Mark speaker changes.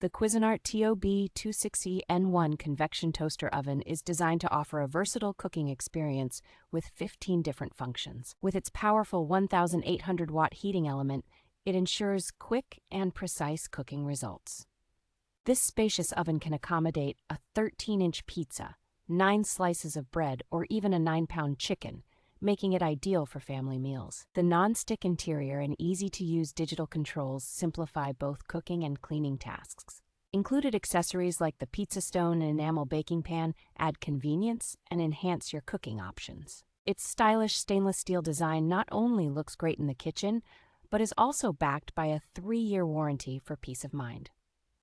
Speaker 1: The Cuisinart TOB-260N1 Convection Toaster Oven is designed to offer a versatile cooking experience with 15 different functions. With its powerful 1,800-watt heating element, it ensures quick and precise cooking results. This spacious oven can accommodate a 13-inch pizza, 9 slices of bread, or even a 9-pound chicken, making it ideal for family meals. The non-stick interior and easy-to-use digital controls simplify both cooking and cleaning tasks. Included accessories like the pizza stone and enamel baking pan add convenience and enhance your cooking options. Its stylish stainless steel design not only looks great in the kitchen, but is also backed by a 3-year warranty for peace of mind.